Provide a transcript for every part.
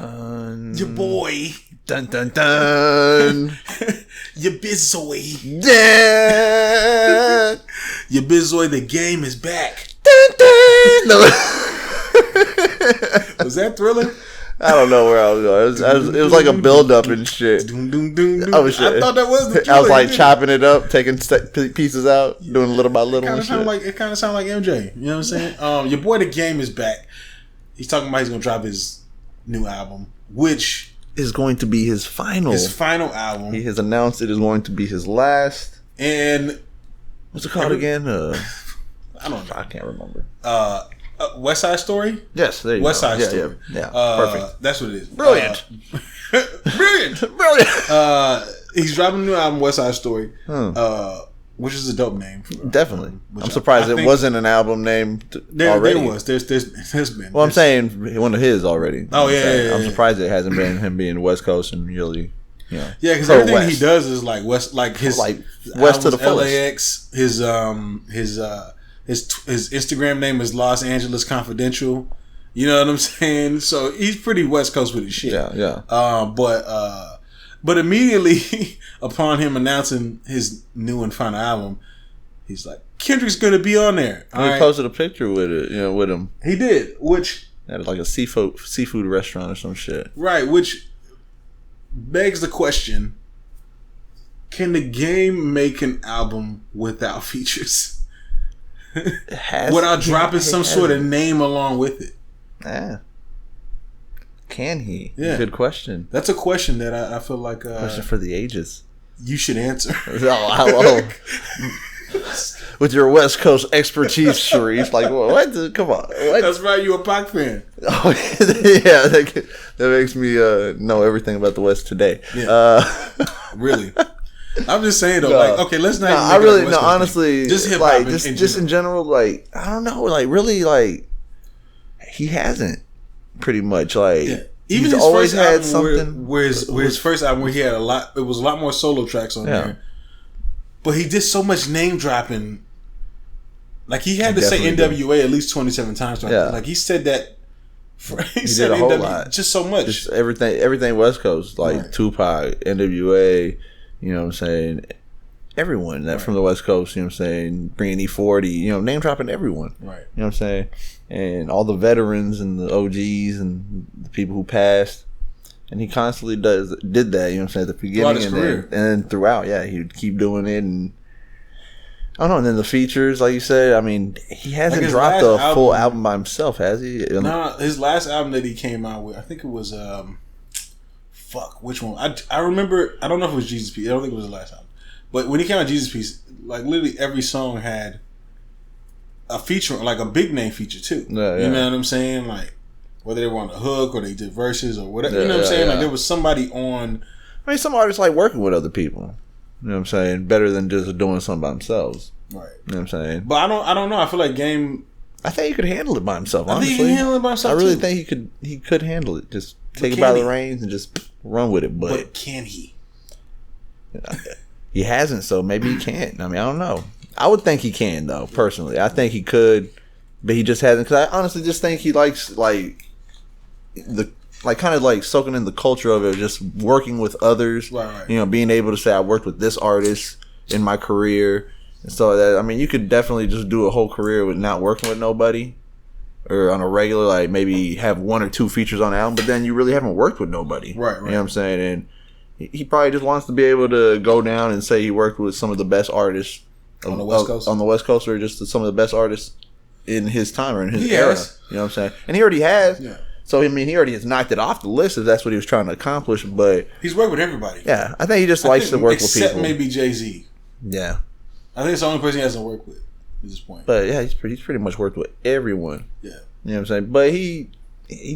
dun. Your boy. Dun dun dun. Your Bizoy. Dun. Your Bizoy, the game is back. Dun dun. No. Was that Thriller? I don't know where I was going. It was like a build up and shit. Oh shit! I thought that was the Thriller. I was like chopping it up, taking pieces out, doing little by little. It kind of sound like MJ. You know what I'm saying? Your boy, the game is back. He's talking about he's gonna drop his new album, which is going to be his final album. He has announced it is going to be his last. And what's it called again? I don't know. I can't remember. Westside Story? Yes, there you go. Westside Story. Yeah. Perfect. That's what it is. Brilliant. Brilliant. He's dropping a new album, Westside Story, which is a dope name. Definitely. I'm surprised it wasn't an album name already. There was. There's been. Well, I'm saying one of his already. Oh, yeah. I'm surprised it hasn't been him being West Coast and really, Yeah, because everything he does is like West, like his West to the fullest. LAX, his Instagram name is Los Angeles Confidential. You know what I'm saying? So he's pretty West Coast with his shit. Yeah. But immediately upon him announcing his new and final album, he's like, Kendrick's gonna be on there. He posted a picture with it, with him. He did, which at like a seafood restaurant or some shit. Right, which begs the question: can the game make an album without features? Without dropping some sort of name along with it? Yeah. Can he? Yeah. Good question. That's a question that I feel like question for the ages. You should answer. Hello. With your West Coast expertise, Sharif. Like, what? Come on. What? That's right. You a Pac fan. Oh, yeah. That makes me know everything about the West today. Yeah. Really? I'm just saying though, like, okay, let's not. I really no. Honestly, just hip like, hop just in general, like, I don't know, like, really, like, he hasn't pretty much like. Yeah. Even he's his always first had album something. Where his first album, where he had a lot, it was a lot more solo tracks on there. But he did so much name dropping. Like he had to say NWA at least 27 times. Like he said that. He said did a whole lot. Just so much. Just everything West Coast, like Tupac, NWA. You know what I'm saying? Everyone that from the West Coast, you know what I'm saying? Bringing E40, name dropping everyone. Right. You know what I'm saying? And all the veterans and the OGs and the people who passed. And he constantly did that, you know what I'm saying, at the beginning and then throughout, he would keep doing it. And I don't know, and then the features, like you said, I mean, he hasn't dropped a full album by himself, has he? Nah, his last album that he came out with, I think it was which one? I remember, I don't know if it was Jesus Piece. I don't think it was the last album. But when he came out Jesus Piece, like literally every song had a feature, like a big name feature too. You know what I'm saying? Like whether they were on the hook or they did verses or whatever. You know what I'm saying? Like there was somebody on. I mean, some artists like working with other people. You know what I'm saying? Better than just doing something by themselves. Right. You know what I'm saying? But I don't know. I feel like Game. I think he could handle it by himself. Honestly. I think he can handle it by himself. I really think he could handle it. Just take it by the reins and just run with it. But can he? He hasn't, so maybe he can't. I mean, I don't know. I would think he can, though. Personally, I think he could, but he just hasn't. Because I honestly just think he likes kind of like soaking in the culture of it, just working with others. Right. Being able to say I worked with this artist in my career and so that. I mean, you could definitely just do a whole career with not working with nobody, or on a regular, like maybe have one or two features on the album, but then you really haven't worked with nobody. Right. You know what I'm saying? And he probably just wants to be able to go down and say he worked with some of the best artists on the West Coast. On the West Coast, or just some of the best artists in his time or in his era. You know what I'm saying? And he already has. Yeah. So I mean, he already has knocked it off the list if that's what he was trying to accomplish. But he's worked with everybody. Yeah, I think he just likes to work with people. Except maybe Jay-Z. Yeah, I think it's the only person he hasn't worked with at this point. But yeah, he's pretty much worked with everyone. Yeah, you know what I'm saying. But he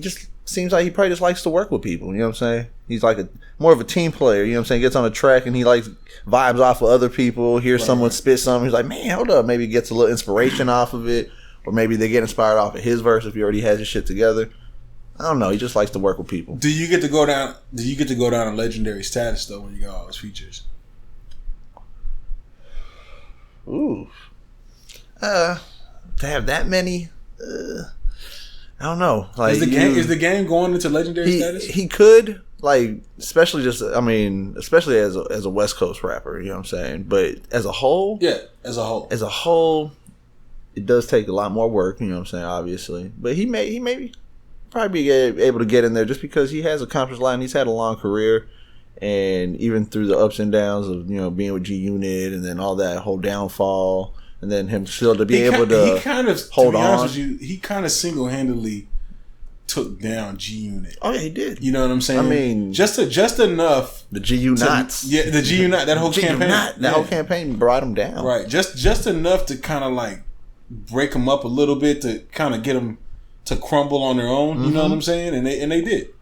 just seems like he probably just likes to work with people. You know what I'm saying? He's like more of a team player. You know what I'm saying? Gets on a track and he likes vibes off of other people. Hears someone spit something. He's like, man, hold up. Maybe gets a little inspiration off of it, or maybe they get inspired off of his verse if he already has his shit together. I don't know. He just likes to work with people. Do you get to go down a legendary status though when you got all those features? Ooh. To have that many. I don't know. Like, is the game going into legendary status? He could, like, especially as a West Coast rapper, you know what I'm saying? But as a whole, as a whole, it does take a lot more work, you know what I'm saying, obviously. But he may probably be able to get in there just because he has accomplished a lot and he's had a long career. And even through the ups and downs of, you know, being with G Unit and then all that whole downfall, and then him still to be able to he kind of hold to be on. Honest with you, he kind of single-handedly took down G Unit. Oh yeah, he did. You know what I'm saying? I mean, just enough. The GU knots. Yeah, the GU knot. That whole campaign. That whole campaign brought him down. Right. Just enough to kind of like break them up a little bit to kind of get them to crumble on their own. You know what I'm saying? And they did.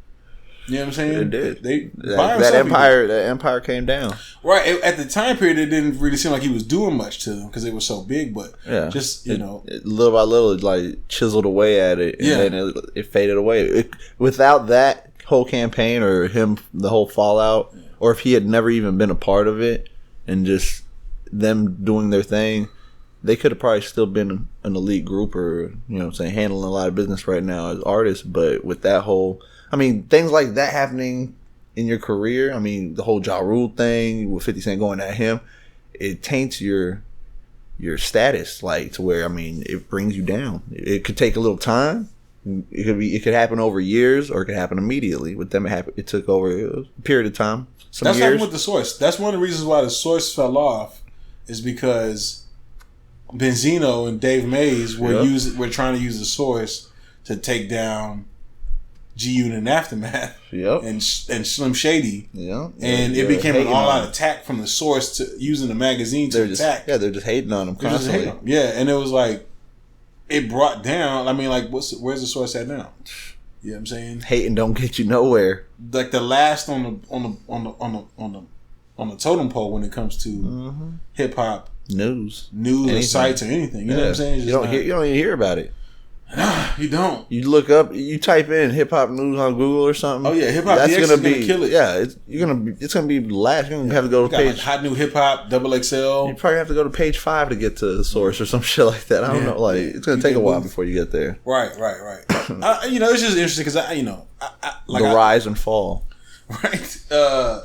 You know what I'm saying? They did. That empire came down. Right. At the time period, it didn't really seem like he was doing much to them because they were so big. But just, you know. Little by little, it like chiseled away at it. And then it faded away. Without that whole campaign or him, the whole fallout, or if he had never even been a part of it and just them doing their thing, they could have probably still been an elite group or, you know what I'm saying, handling a lot of business right now as artists. But with that whole... I mean, things like that happening in your career. I mean, the whole Ja Rule thing with 50 Cent going at him, it taints your status, like, to where, I mean, it brings you down. It could take a little time. It could happen over years, or it could happen immediately. With them, it took over a period of time. That's happened with The Source. That's one of the reasons why The Source fell off, is because Benzino and Dave Mays were trying to use The Source to take down G Unit and Aftermath, and Slim Shady, and it became an all-out attack from The Source to using the magazine to attack. They're just hating on them constantly. And it was like it brought down. I mean, like, where's The Source at now? You know what I'm saying? Hating don't get you nowhere. Like the last on the totem pole when it comes to hip hop news or sites or anything. You know what I'm saying? You don't even hear about it. Nah, you don't. You look up, you type in hip hop news on Google or something. Oh yeah, hip hop. That's gonna kill it. Yeah, it's gonna be last. You're gonna have to go to page. Like hot new hip hop, XXL. You probably have to go to page 5 to get to The Source or some shit like that. I don't know. Like, it's gonna take a while before you get there. Right. You know, it's just interesting because the rise and fall. Right. I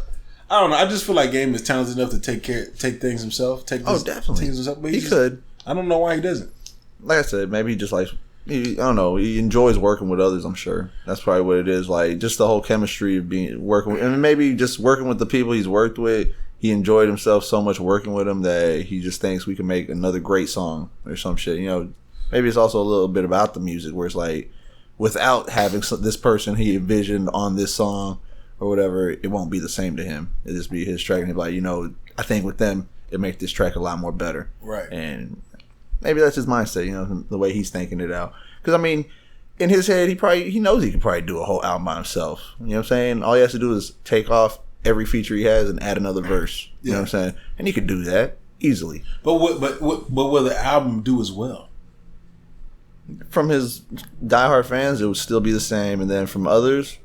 don't know. I just feel like Game is talented enough to take things himself. Definitely. Things himself, but he could. I don't know why he doesn't. Like I said, maybe he just likes. I don't know. He enjoys working with others. I'm sure that's probably what it is. Like, just the whole chemistry of working with, and maybe just working with the people he's worked with. He enjoyed himself so much working with them that he just thinks we can make another great song or some shit. You know, maybe it's also a little bit about the music where it's like, without having this person he envisioned on this song or whatever, it won't be the same to him. It'll just be his track, and he'll be like, you know, I think with them it make this track a lot more better. Right. And maybe that's his mindset, you know, the way he's thinking it out. Because, I mean, in his head, he knows he can probably do a whole album by himself. You know what I'm saying? All he has to do is take off every feature he has and add another verse. You know what I'm saying? And he could do that easily. But what will the album do as well? From his diehard fans, it would still be the same. And then from others,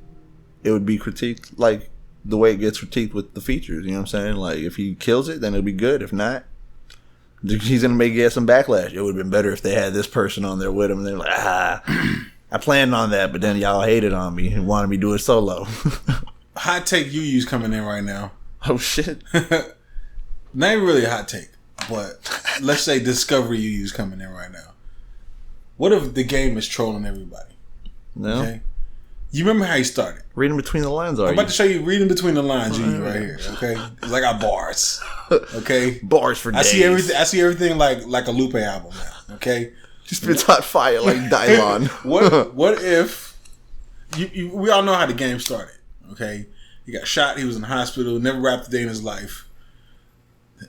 it would be critiqued like the way it gets critiqued with the features. You know what I'm saying? Like, if he kills it, then it'll be good. If not, he's going to get some backlash. It would have been better if they had this person on there with him. And they're like, I planned on that, but then y'all hated on me and wanted me to do it solo. Hot take UU's coming in right now. Oh, shit. Not even really a hot take, but let's say Discovery UU's coming in right now. What if the Game is trolling everybody? No. Okay? You remember how he started? Reading between the lines, I'm about to show you reading between the lines, UU, right here. Okay, because I got bars. Okay, bars for days. I see everything like a Lupe album now. Okay, just spits hot fire like Dylon. What if we all know how the Game started? Okay, he got shot. He was in the hospital. Never rapped a day in his life.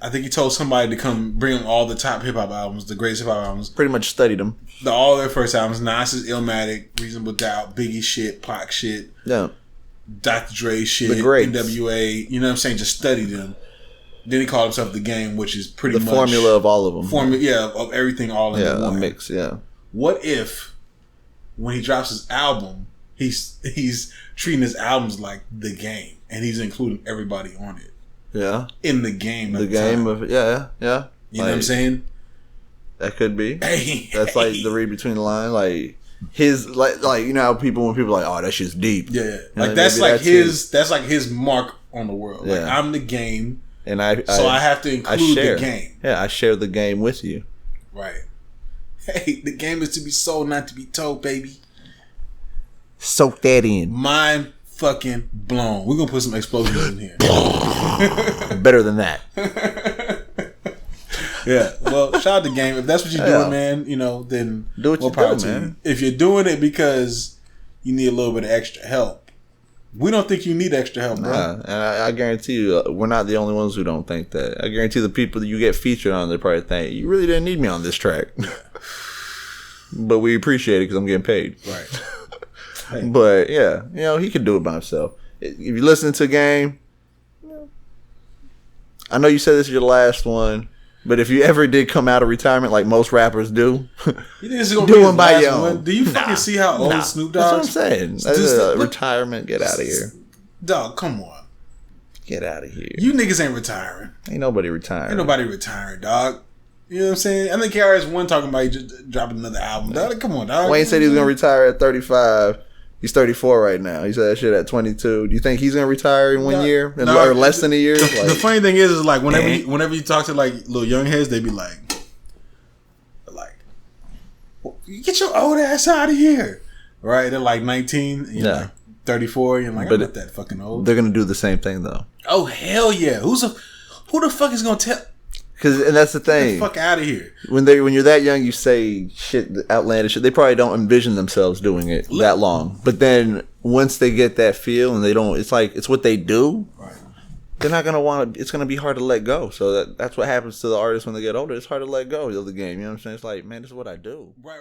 I think he told somebody to come bring him all the top hip hop albums, the greatest hip hop albums. Pretty much studied them. All their first albums: Nas's Illmatic, Reasonable Doubt, Biggie shit, Pac shit, Dr. Dre shit, NWA. You know what I'm saying? Just studied them. Then he called himself The Game, which is pretty much the formula of all of them. Of everything all in one. Yeah, a mix. Yeah. What if when he drops his album, he's treating his albums like The Game, and he's including everybody on it? Yeah. In the game. The game of yeah. You know what I'm saying? That could be. That's like the read between the line. Like, his like you know how when people are like, oh, that shit's deep. Yeah, like that's like his mark on the world. Like I'm the game, and I have to include the game. Yeah, I share the game with you. Right. Hey, the game is to be sold, not to be told, baby. Soak that in. Mind fucking blown. We're gonna put some explosions in here. Better than that. Yeah. Well, shout out to Game. If that's what you're doing, man, you know, then do what you do, man. If you're doing it because you need a little bit of extra help, we don't think you need extra help, bro. Nah, and I guarantee you, we're not the only ones who don't think that. I guarantee the people that you get featured on, they probably think, you really didn't need me on this track. But we appreciate it because I'm getting paid. Right. Hey. But, yeah, you know, he could do it by himself. If you're listening to Game, I know you said this is your last one, but if you ever did come out of retirement like most rappers do, you think this is gonna do it by your own. Do you fucking see how old Snoop Dogg? That's what I'm saying. That's a retirement. Get out of here. Dog, come on. Get out of here. You niggas ain't retiring. Ain't nobody retiring. Ain't nobody retiring, dog. You know what I'm saying? I think KRS-One talking about he just dropping another album. Dog, come on, dog. Wayne said he was going to retire at 35. He's 34 right now. He said that shit at 22. Do you think he's going to retire in 1 year? Or less than a year? The funny thing is like whenever you talk to like little young heads, they be like, get your old ass out of here. Right? They're like 19. You know, 34. You're like, I'm not that fucking old. They're going to do the same thing though. Oh, hell yeah. Who the fuck is going to tell? And that's the thing. Get the fuck out of here. When you're that young, you say shit, outlandish shit. They probably don't envision themselves doing it that long. But then once they get that feel and they don't, it's like it's what they do. Right. They're not gonna want to. It's gonna be hard to let go. So that's what happens to the artists when they get older. It's hard to let go of the game. You know what I'm saying? It's like, man, this is what I do. Right.